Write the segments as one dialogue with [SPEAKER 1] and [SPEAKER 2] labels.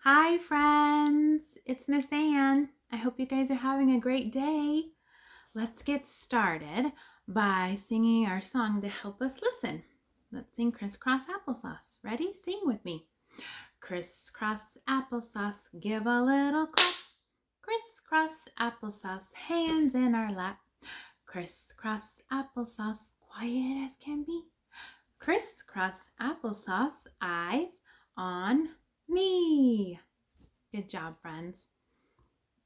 [SPEAKER 1] Hi, friends. It's Miss Anne. I hope you guys are having a great day. Let's get started by singing our song to help us listen. Let's sing Crisscross Applesauce. Ready? Sing with me. Crisscross applesauce, give a little clap. Crisscross applesauce, hands in our lap. Crisscross applesauce, quiet as can be. Crisscross applesauce, eyes on me. Good job, friends.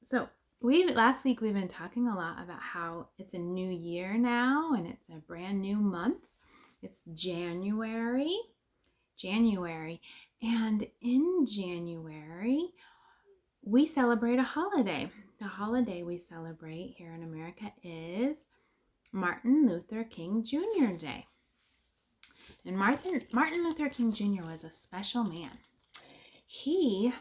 [SPEAKER 1] So last week we've been talking a lot about how it's a new year now and it's a brand new month. It's January. And in January, we celebrate a holiday. The holiday we celebrate here in America is Martin Luther King Jr. Day. And Martin Luther King Jr. was a special man. He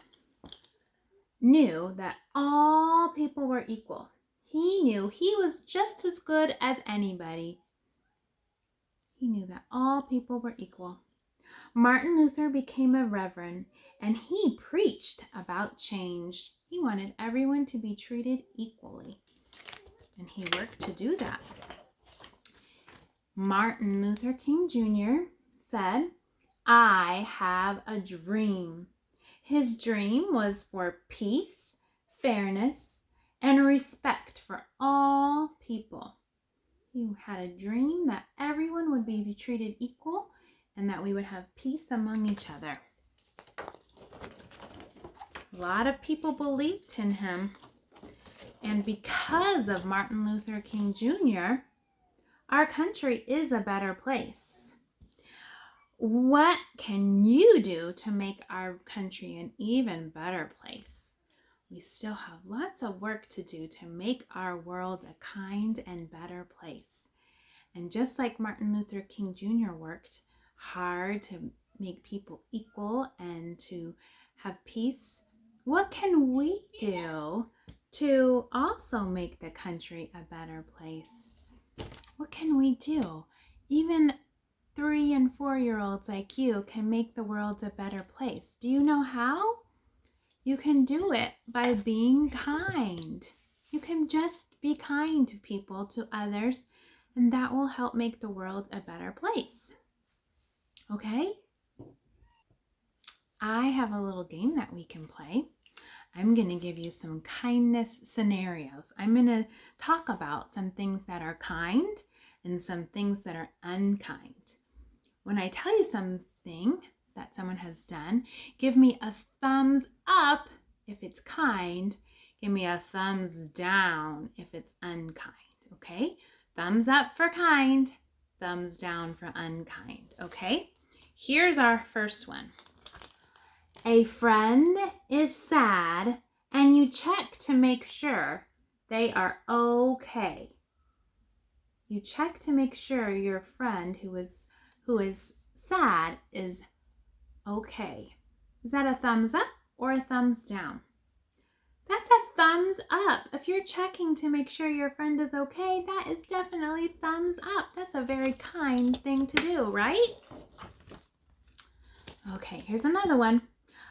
[SPEAKER 1] knew that all people were equal. He knew he was just as good as anybody. He knew that all people were equal. Martin Luther became a reverend and he preached about change. He wanted everyone to be treated equally, and he worked to do that. Martin Luther King Jr. said, "I have a dream." His dream was for peace, fairness, and respect for all people. He had a dream that everyone would be treated equal and that we would have peace among each other. A lot of people believed in him. And because of Martin Luther King Jr., our country is a better place. What can you do to make our country an even better place? We still have lots of work to do to make our world a kind and better place. And just like Martin Luther King Jr. worked hard to make people equal and to have peace, what can we do to also make the country a better place? What can we do? Even 3- and 4-year-olds like you can make the world a better place. Do you know how? You can do it by being kind. You can just be kind to people, to others, and that will help make the world a better place. Okay? I have a little game that we can play. I'm going to give you some kindness scenarios. I'm going to talk about some things that are kind and some things that are unkind. When I tell you something that someone has done, give me a thumbs up if it's kind. Give me a thumbs down if it's unkind, okay? Thumbs up for kind, thumbs down for unkind, okay? Here's our first one. A friend is sad and you check to make sure they are okay. You check to make sure your friend who is sad is okay. Is that a thumbs up or a thumbs down? That's a thumbs up. If you're checking to make sure your friend is okay, that is definitely thumbs up. That's a very kind thing to do, right? Okay, here's another one.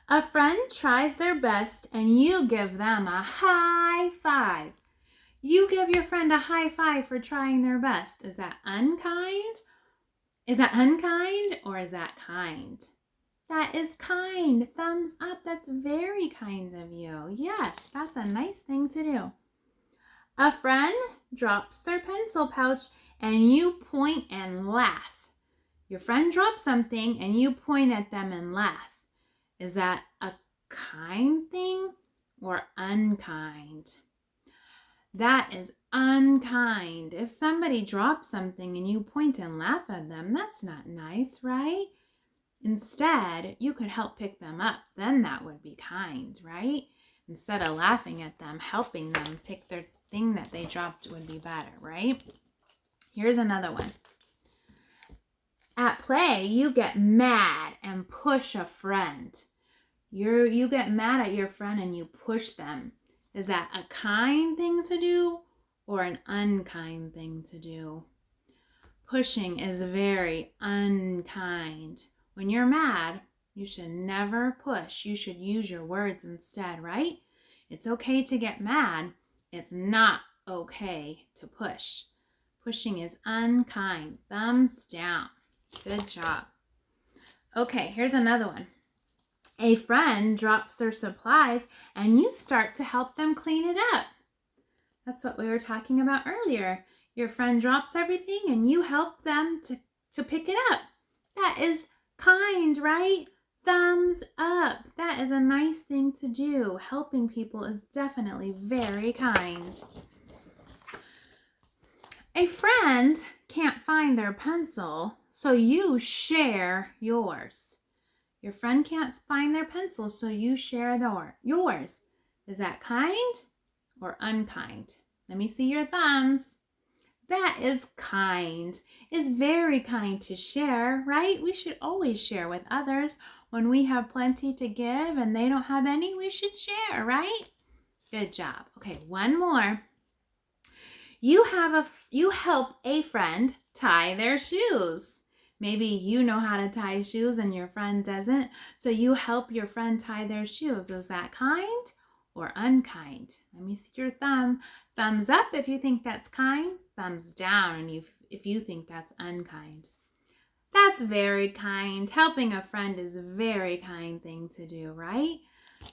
[SPEAKER 1] A friend tries their best and you give them a high five. You give your friend a high five for trying their best. Is that unkind? Is that unkind or is that kind? That is kind. Thumbs up. That's very kind of you. Yes, that's a nice thing to do. A friend drops their pencil pouch and you point and laugh. Your friend drops something and you point at them and laugh. Is that a kind thing or unkind? That is unkind. If somebody drops something and you point and laugh at them, that's not nice, right? Instead, you could help pick them up. Then that would be kind, right? Instead of laughing at them, helping them pick their thing that they dropped would be better, right? Here's another one. At play, you get mad and push a friend. You get mad at your friend and you push them. Is that a kind thing to do or an unkind thing to do? Pushing is very unkind. When you're mad, You should never push. You should use your words instead, right? It's okay to get mad. It's not okay to push. Pushing is unkind. Thumbs down. Good job. Okay, here's another one. A friend drops their supplies and you start to help them clean it up. That's what we were talking about earlier. Your friend drops everything and you help them to pick it up. That is kind, right? Thumbs up. That is a nice thing to do. Helping people is definitely very kind. A friend can't find their pencil, so you share yours. Your friend can't find their pencil, so you share yours. Is that kind or unkind? Let me see your thumbs. That is kind. It's very kind to share, right? We should always share with others. When we have plenty to give and they don't have any, we should share, right? Good job. Okay, one more. You help a friend tie their shoes. Maybe you know how to tie shoes and your friend doesn't, so you help your friend tie their shoes. Is that kind or unkind? Let me see your thumb. Thumbs up if you think that's kind. Thumbs down if you think that's unkind. That's very kind. Helping a friend is a very kind thing to do, right?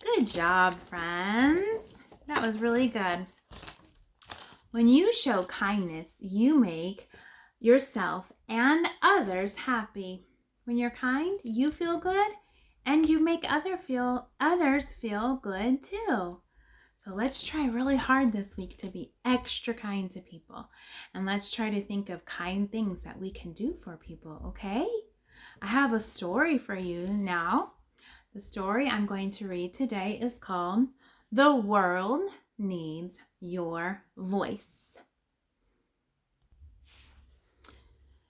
[SPEAKER 1] Good job, friends. That was really good. When you show kindness, you make yourself and others happy. When you're kind, you feel good and you make others feel good too. So let's try really hard this week to be extra kind to people. And let's try to think of kind things that we can do for people, okay? I have a story for you now. The story I'm going to read today is called The World Needs Your Voice.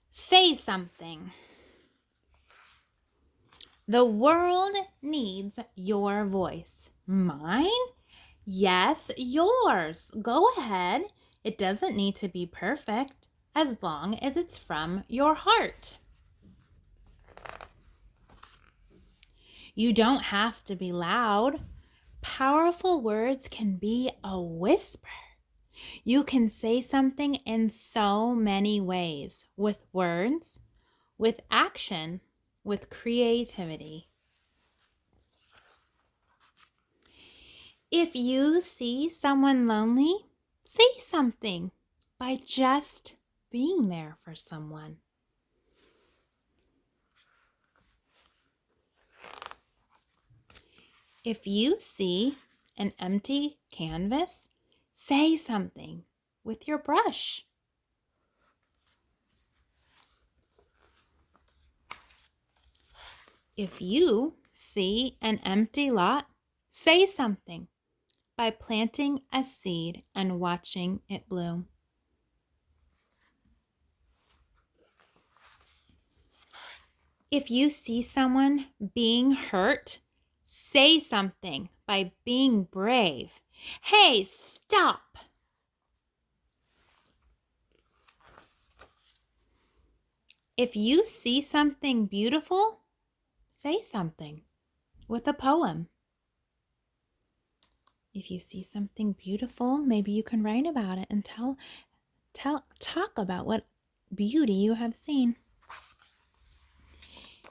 [SPEAKER 1] Say something. The world needs your voice. Mine? Yes, yours. Go ahead. It doesn't need to be perfect as long as it's from your heart. You don't have to be loud. Powerful words can be a whisper. You can say something in so many ways, with words, with action, with creativity. If you see someone lonely, say something by just being there for someone. If you see an empty canvas, say something with your brush. If you see an empty lot, say something by planting a seed and watching it bloom. If you see someone being hurt, say something by being brave. Hey, stop! If you see something beautiful, say something with a poem. If you see something beautiful, maybe you can write about it and talk about what beauty you have seen.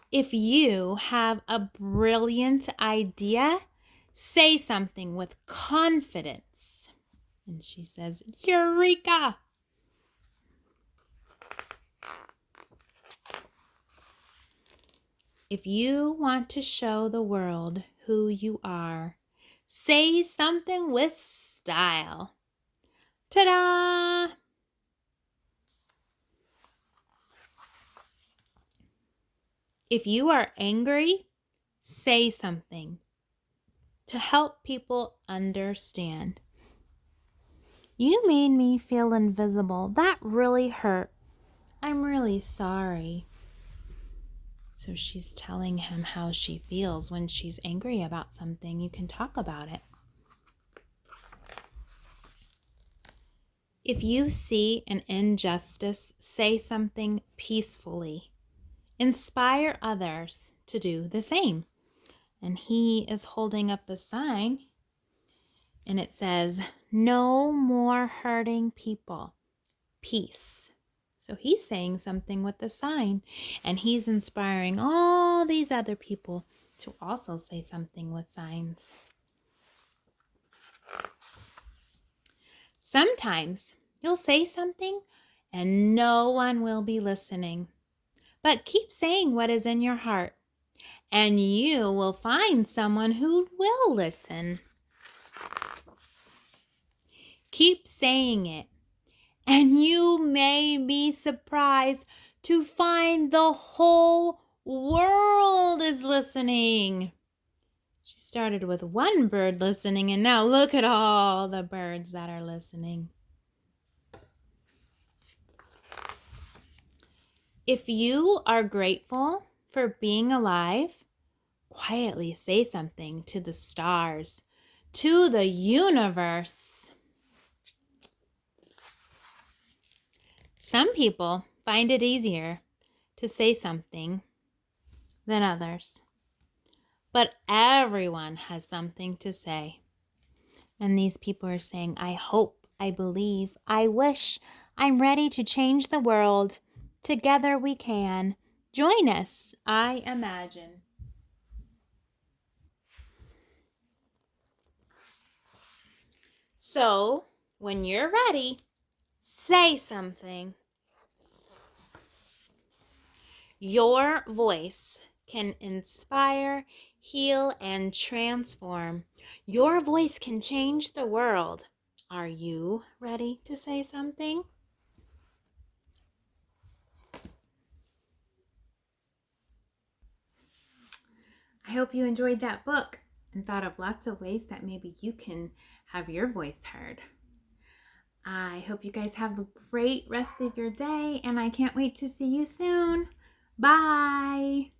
[SPEAKER 1] If you have a brilliant idea, say something with confidence. And she says, Eureka! If you want to show the world who you are, say something with style. Ta-da! If you are angry, say something to help people understand. You made me feel invisible. That really hurt. I'm really sorry. So she's telling him how she feels when she's angry about something. You can talk about it. If you see an injustice, say something peacefully. Inspire others to do the same. and he is holding up a sign, and it says, "No more hurting people. Peace." So he's saying something with the sign, and he's inspiring all these other people to also say something with signs. Sometimes you'll say something and no one will be listening. But keep saying what is in your heart, and you will find someone who will listen. Keep saying it, and you may be surprised to find the whole world is listening. She started with one bird listening, and now look at all the birds that are listening. If you are grateful for being alive, quietly say something to the stars, to the universe. Some people find it easier to say something than others, but everyone has something to say. And these people are saying, I hope, I believe, I wish, I'm ready to change the world. Together we can. Join us, I imagine. So, when you're ready, say something. Your voice can inspire, heal, and transform. Your voice can change the world. Are you ready to say something? I hope you enjoyed that book and thought of lots of ways that maybe you can have your voice heard. I hope you guys have a great rest of your day, and I can't wait to see you soon. Bye.